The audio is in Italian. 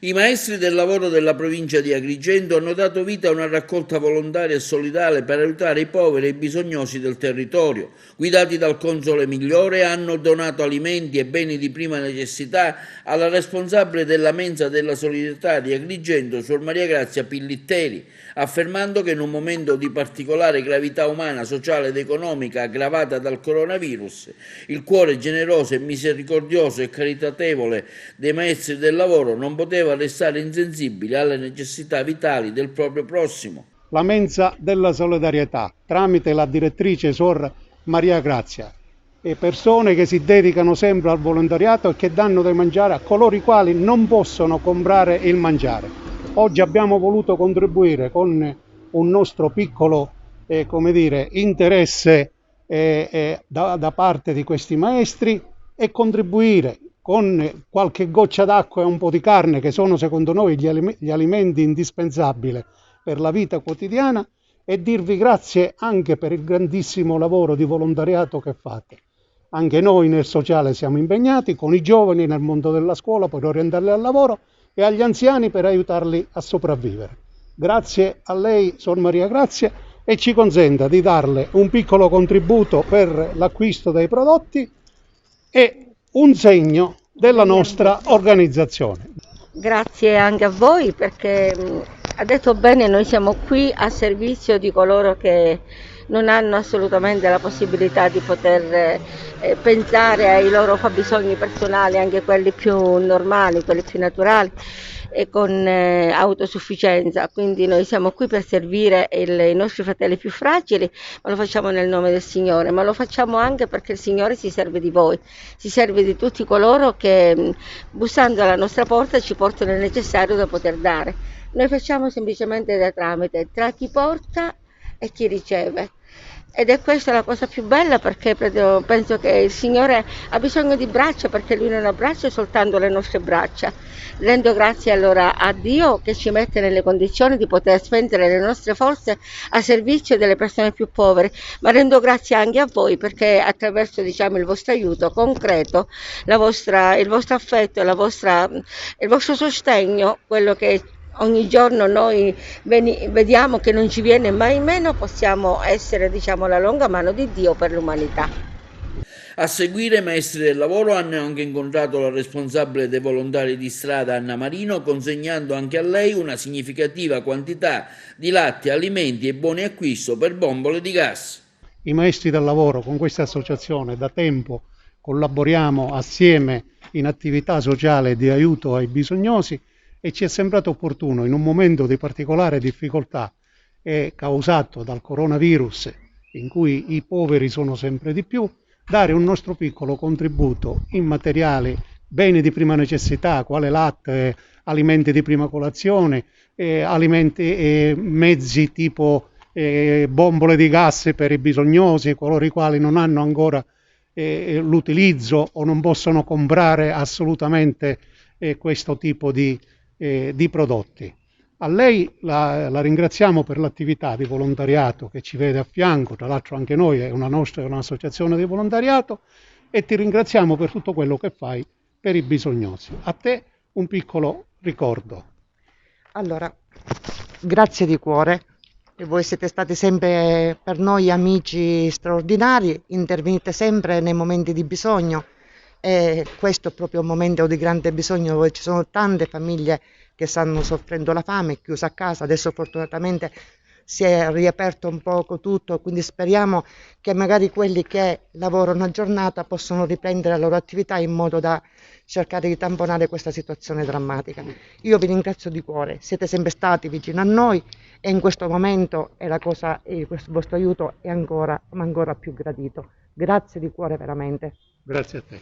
I maestri del lavoro della provincia di Agrigento hanno dato vita a una raccolta volontaria e solidale per aiutare i poveri e i bisognosi del territorio. Guidati dal console Migliore, hanno donato alimenti e beni di prima necessità alla responsabile della mensa della solidarietà di Agrigento, Suor Maria Grazia Pillitteri, affermando che in un momento di particolare gravità umana, sociale ed economica aggravata dal coronavirus, il cuore generoso e misericordioso e caritatevole dei maestri del lavoro non poteva restare insensibile alle necessità vitali del proprio prossimo. La mensa della solidarietà, tramite la direttrice Suor Maria Grazia, e persone che si dedicano sempre al volontariato e che danno da mangiare a coloro i quali non possono comprare il mangiare. Oggi abbiamo voluto contribuire con un nostro piccolo interesse da parte di questi maestri e contribuire con qualche goccia d'acqua e un po' di carne, che sono secondo noi gli alimenti indispensabili per la vita quotidiana, e dirvi grazie anche per il grandissimo lavoro di volontariato che fate. Anche noi nel sociale siamo impegnati con i giovani nel mondo della scuola per orientarli al lavoro e agli anziani per aiutarli a sopravvivere. Grazie a lei, Suor Maria Grazia, e ci consenta di darle un piccolo contributo per l'acquisto dei prodotti e un segno della nostra organizzazione. Grazie anche a voi, perché ha detto bene, noi siamo qui a servizio di coloro che non hanno assolutamente la possibilità di poter pensare ai loro fabbisogni personali, anche quelli più normali, quelli più naturali, e con autosufficienza. Quindi noi siamo qui per servire i nostri fratelli più fragili, ma lo facciamo nel nome del Signore, ma lo facciamo anche perché il Signore si serve di voi, si serve di tutti coloro che bussando alla nostra porta ci portano il necessario da poter dare. Noi facciamo semplicemente da tramite tra chi porta e chi riceve. Ed è questa la cosa più bella, perché penso che il Signore ha bisogno di braccia, perché Lui non abbraccia soltanto le nostre braccia. Rendo grazie allora a Dio che ci mette nelle condizioni di poter spendere le nostre forze a servizio delle persone più povere, ma rendo grazie anche a voi perché attraverso il vostro aiuto concreto, il vostro affetto, il vostro sostegno, quello che ogni giorno noi vediamo che non ci viene mai meno, possiamo essere la longa mano di Dio per l'umanità. A seguire, i maestri del lavoro hanno anche incontrato la responsabile dei volontari di strada Anna Marino, consegnando anche a lei una significativa quantità di latte, alimenti e buoni acquisto per bombole di gas. I maestri del lavoro con questa associazione da tempo collaboriamo assieme in attività sociale di aiuto ai bisognosi, e ci è sembrato opportuno, in un momento di particolare difficoltà causato dal coronavirus, in cui i poveri sono sempre di più, dare un nostro piccolo contributo in materiali, beni di prima necessità, quale latte, alimenti di prima colazione, alimenti mezzi tipo bombole di gas per i bisognosi, coloro i quali non hanno ancora l'utilizzo o non possono comprare assolutamente questo tipo di prodotti. A lei la ringraziamo per l'attività di volontariato che ci vede a fianco, tra l'altro anche noi è un'associazione di volontariato, e ti ringraziamo per tutto quello che fai per i bisognosi. A te un piccolo ricordo. Allora, grazie di cuore, e voi siete stati sempre per noi amici straordinari, intervenite sempre nei momenti di bisogno, e questo è proprio un momento di grande bisogno dove ci sono tante famiglie che stanno soffrendo la fame, chiuse a casa. Adesso fortunatamente si è riaperto un poco tutto, quindi speriamo che magari quelli che lavorano a giornata possano riprendere la loro attività in modo da cercare di tamponare questa situazione drammatica. Io vi ringrazio di cuore, siete sempre stati vicino a noi e in questo momento questo vostro aiuto è ancora più gradito. Grazie di cuore veramente. Grazie a te.